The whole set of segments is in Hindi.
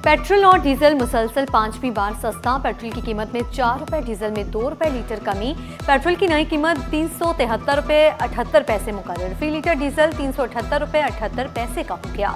पेट्रोल और डीजल मुसलसल 5वीं बार सस्ता। पेट्रोल की कीमत में 4 रुपए, डीजल में 2 रुपए लीटर कमी। पेट्रोल की नई कीमत 373 रुपए 78 पैसे मुकर्रर। फी लीटर डीजल 378 रुपए 78 पैसे का हो गया।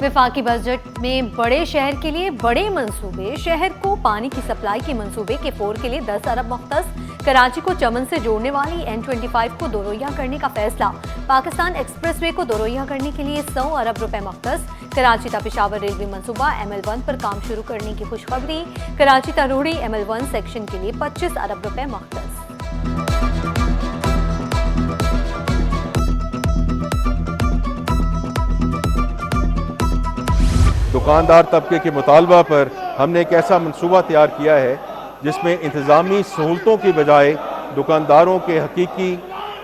वफाकी बजट में बड़े शहर के लिए बड़े मंसूबे। शहर को पानी की सप्लाई के मंसूबे के फोर के लिए 10 अरब मुख्तस। कराची को चमन से जोड़ने वाली N25 को दोरैया करने का फैसला। पाकिस्तान एक्सप्रेसवे को दोरैया करने के लिए 100 अरब रुपए मुख्तस। कराची ता पेशावर रेलवे मंसूबा ML1 पर काम शुरू करने की खुशखबरी। कराची ता रोहड़ी ML1 सेक्शन के लिए 25 अरब रुपए मुख्तस। दुकानदार तबके के मुतालबा पर हमने एक ऐसा मनसूबा तैयार किया है जिसमें इंतज़ामी सहूलतों की बजाय दुकानदारों के हकीकी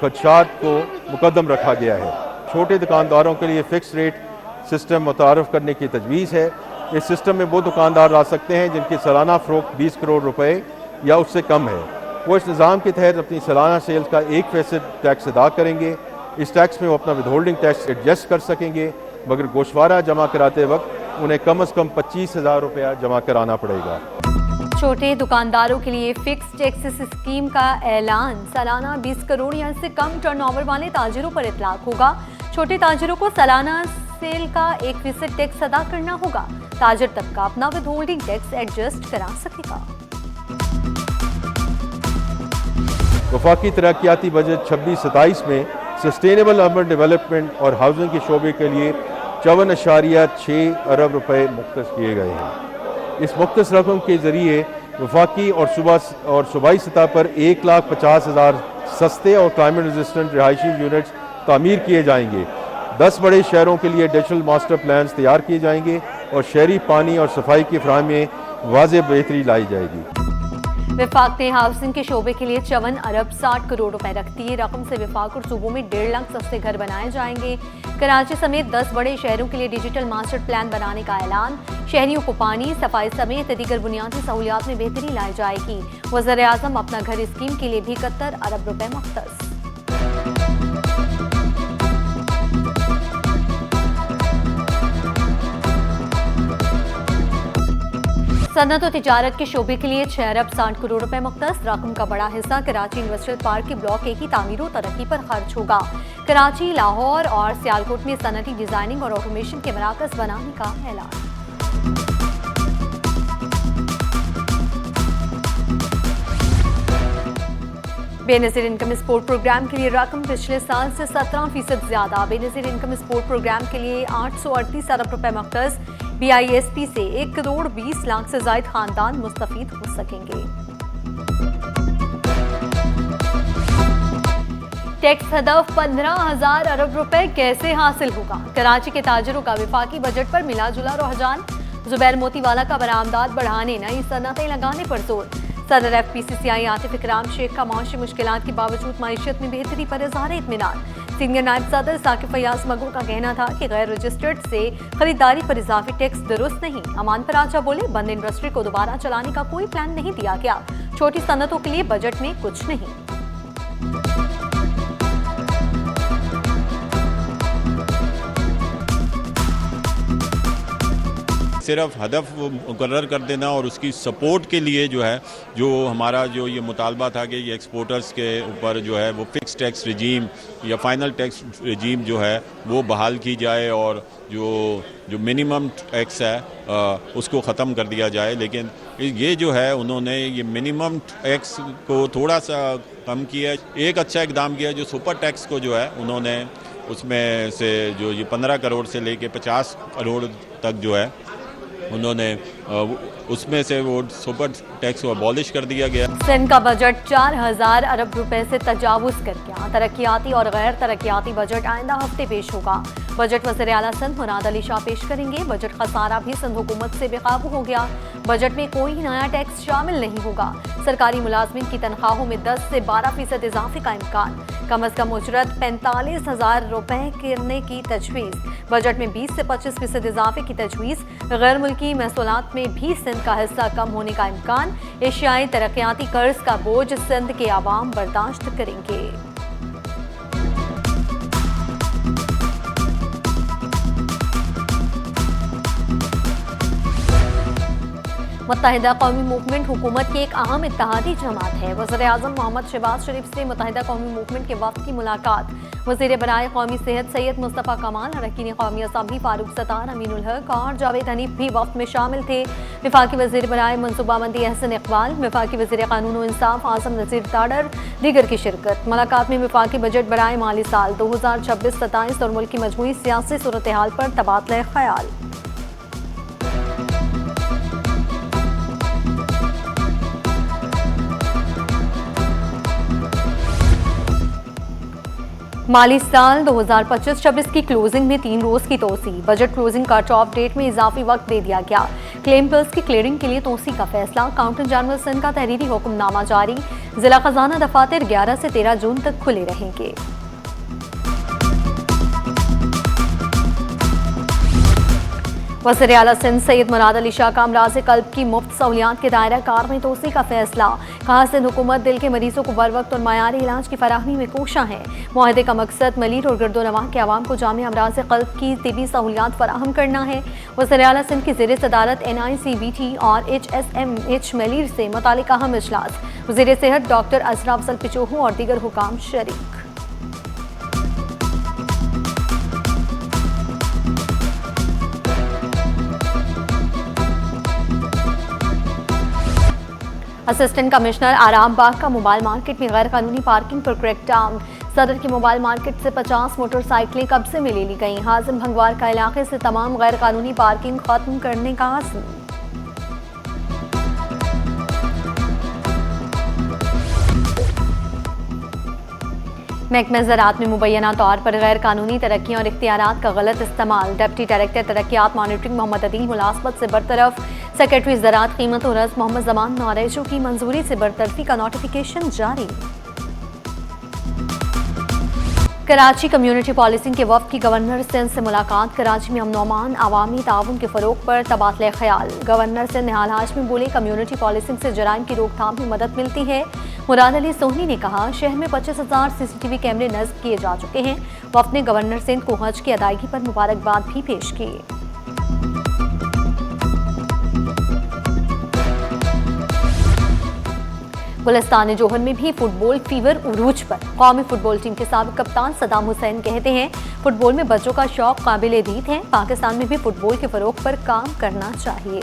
खदशात को मुकद्दम रखा गया है। छोटे दुकानदारों के लिए फ़िक्स रेट सिस्टम मुतारफ़ करने की तजवीज़ है। इस सिस्टम में वो दुकानदार ला सकते हैं जिनकी सालाना फ़रोख्त 20 करोड़ रुपए या उससे कम है। वो इस निज़ाम के तहत अपनी सालाना सेल्स का 1% टैक्स अदा करेंगे। इस टैक्स में वो अपना विदहोल्डिंग टैक्स एडजस्ट कर सकेंगे, मगर गोशवारा जमा कराते वक्त उन्हें कम से कम 25,000 रुपया जमा कराना पड़ेगा। छोटे दुकानदारों के लिए फिक्स टैक्स स्कीम का ऐलान। सालाना 20 करोड़ या इससे कम टर्नओवर वाले ताजिरों पर इतलाक होगा। छोटे ताजिरों को सालाना सेल का 1% टैक्स अदा करना होगा। ताजिर तबका अपना विदहोल्डिंग टैक्स एडजस्ट करा सकेगा। वफाकी तरक्याती बजट 26-27 में सस्टेनेबल अर्बन डेवलपमेंट और हाउसिंग के शोबे के लिए 54.6 अरब रुपए मुख्तस किए गए हैं। इस मुख्तस रकम के ज़रिए वफाकी और सूबाई सतह पर 1,50,000 सस्ते और क्लाइमेट रेजिस्टेंट रिहायशी यूनिट्स तामीर किए जाएंगे। 10 बड़े शहरों के लिए डिजिटल मास्टर प्लान्स तैयार किए जाएंगे और शहरी पानी और सफाई की फराहमी में वाज़ेह बेहतरी लाई जाएगी। विफाक ने हाउसिंग के शोबे के लिए 54 अरब 60 करोड़ रुपए रख दिए। रकम से विफाक और सूबों में 1.5 लाख सस्ते घर बनाए जाएंगे। कराची समेत 10 बड़े शहरों के लिए डिजिटल मास्टर प्लान बनाने का ऐलान। शहरियों को पानी, सफाई समेत दीगर बुनियादी सहूलियात में बेहतरी लाई जाएगी। वज़ीर आज़म अपना घर स्कीम के लिए भी 71 अरब रुपए मुख्तस। सनत और तिजारत के शोबे के लिए 6 अरब 60 करोड़ रुपए मुख्तस। रकम का बड़ा हिस्सा कराची इंडस्ट्रियल पार्क के ब्लॉक 1 की तामीर और तरक्की पर खर्च होगा। कराची, लाहौर और सियालकोट में सनती डिजाइनिंग और ऑटोमेशन के मराकज बनाने का ऐलान। बेनज़ीर इनकम सपोर्ट प्रोग्राम के लिए रकम पिछले साल से 17% ज्यादा। बेनज़ीर इनकम सपोर्ट प्रोग्राम के लिए 838 अरब रुपए मुख्तस। BISP से 1 करोड़ 20 लाख से जायद खानदान मुस्तफीद हो सकेंगे। टैक्स हदफ 15,000 अरब रुपए कैसे हासिल होगा? कराची के ताजिरों का विफाकी बजट पर मिला जुला रुझान। जुबैर मोतीवाला का बरामदात बढ़ाने, नई सनतें लगाने पर जोर। सदर FPCCI आतिफ इकराम शेख का माशी मुश्किलात के बावजूद मईशत में बेहतरी पर इज़हार इत्मीनान। सीनियर नायब सदर साकिब फयाज मगू का कहना था कि गैर रजिस्टर्ड से खरीदारी पर इजाफी टैक्स दुरुस्त नहीं। अमान पराचा बोले, बंद इंडस्ट्री को दोबारा चलाने का कोई प्लान नहीं दिया गया। छोटी सनतों के लिए बजट में कुछ नहीं। सिर्फ हदफ मुकर्रर कर देना और उसकी सपोर्ट के लिए जो है, जो हमारा जो ये मुतालबा था कि ये एक्सपोर्टर्स के ऊपर जो है वो फिक्स टैक्स रिजीम या फाइनल टैक्स रिजीम जो है वो बहाल की जाए और जो मिनिमम टैक्स है उसको ख़त्म कर दिया जाए। लेकिन ये जो है उन्होंने ये मिनिमम टैक्स को थोड़ा सा कम किया। एक अच्छा इकदाम किया जो सुपर टैक्स को जो है उन्होंने उसमें से जो ये 15 करोड़ से लेके 50 करोड़ तक जो है उन्होंने उसमें से वो सुपर टैक्स को अबॉलिश कर दिया गया। सिंध का बजट 4,000 अरब रुपए से तजावुज़ कर गया। तरक्याती और गैर तरक्याती बजट आइंदा हफ्ते पेश होगा। बजट वज़ीर आला सिंध मुराद अली शाह पेश करेंगे। बजट खसारा भी सिंध हुकूमत से बेकाबू हो गया। बजट में कोई नया टैक्स शामिल नहीं होगा। सरकारी मुलाजमिन की तनख्वाहों में 10 से 12% इजाफे का इम्कान। कम अज कम उजरत 45,000 रुपए करने की तजवीज़। बजट में 20 से 25% इजाफे की तजवीज़। गैर मुल्की महसूलात में भी सिंध का हिस्सा कम होने का इम्कान। एशियाई तरक्याती कर्ज का बोझ सिंध के आवाम बर्दाश्त करेंगे। मुत्तहिदा कौमी मूवमेंट हुकूमत की एक अहम इत्तेहादी जमात है। वज़ीर-ए-आज़म मोहम्मद शहबाज शरीफ से मुत्तहिदा कौमी मूवमेंट के वफ़द की मुलाकात। वज़ीर बराए कौमी सेहत सैयद मुस्तफ़ा कमाल, अरकान कौमी असम्बली फारूक सत्तार, अमीनुल हक और जावेद हनीफ भी वफ़द में शामिल थे। वफाकी वज़ीर बराए मनसूबाबंदी अहसन इकबाल, वफाकी वज़ीर कानून व इंसाफ आज़म नज़ीर ताडर दीगर की शिरकत। मुलाकात में वफाकी बजट बराए माली साल 2026-27 और मुल्क की मजमूई सियासी सूरत हाल पर तबादला ख्याल। माली साल 2025-26 की क्लोजिंग में 3 रोज की तोसी। Budget closing cut off date में इजाफी वक्त दे दिया गया। क्लेम बिल्स की क्लियरिंग के लिए तोसी का फैसला। अकाउंटेंट जनरल सिंध का तहरीरी हुक्मनामा जारी। जिला खजाना दफातर 11 से 13 जून तक खुले रहेंगे। वज़ीर आला सिंध सैयद मुराद अली शाह का अमराज़ क़ल्ब की मुफ्त सहूलियात के दायरा कार में तोसी का फैसला। कहा सिंध हुकूमत दिल के मरीजों को बर वक्त और मयारी इलाज की फराहमी में कोशा है। मुआहदे का मकसद मलीर और गर्दोनवाह के अवाम को जामे अमराज़ क़ल्ब की तिबी सहूलियात फराहम करना है। वज़ीर आला सिंध की ज़ेर सदारत NICBT और HSMH मलीर से मुतालिक अहम इजलास। वज़ीर सेहत डॉक्टर असरा अफजल पिचोहू और दीगर हुकाम शरीक। असिस्टेंट कमिश्नर आराम बाग का मोबाइल मार्केट में गैर कानूनी पार्किंग पर क्रैकडाउन। सदर की मोबाइल मार्केट से 50 मोटरसाइकिलें कब्जे में ले ली गईं। हाजिम भंगवार का इलाके से तमाम गैर कानूनी पार्किंग खत्म करने का आज़म। महकमा ज़राअत में मुबैना तौर पर गैर कानूनी तरक्कियाँ और इख्तियारात का गलत इस्तेमाल। डिप्टी डायरेक्टर तरक्कियात मॉनिटरिंग मोहम्मद अदील मुलाजमत से बरतरफ। सेक्रेटरी ज़राअत कीमत और रज़ मोहम्मद ज़मान नौरेशो की मंजूरी से बरतरफी का नोटिफिकेशन जारी। कराची कम्युनिटी पॉलिसिंग के वफ़द की गवर्नर सिंध से मुलाकात। कराची में अमन-ओ-अमान अवामी ताउन के फ़रोग पर तबादला ख्याल। गवर्नर सिंध निहाल हाशमी बोले कम्युनिटी पॉलिसिंग से जराइम की रोकथाम में मदद मिलती है। मुराद अली सोहनी ने कहा शहर में 25,000 CCTV कैमरे नस्ब किए जा चुके हैं। वफ़द ने गवर्नर सिंध को हज की अदायगी पर मुबारकबाद भी पेश की। गुलिस्तान जोहर में भी फुटबॉल फीवर उरूज पर। कौमी फुटबॉल टीम के साबिक कप्तान सदाम हुसैन कहते हैं फुटबॉल में बच्चों का शौक काबिल दीद है। पाकिस्तान में भी फुटबॉल के फरोग पर काम करना चाहिए।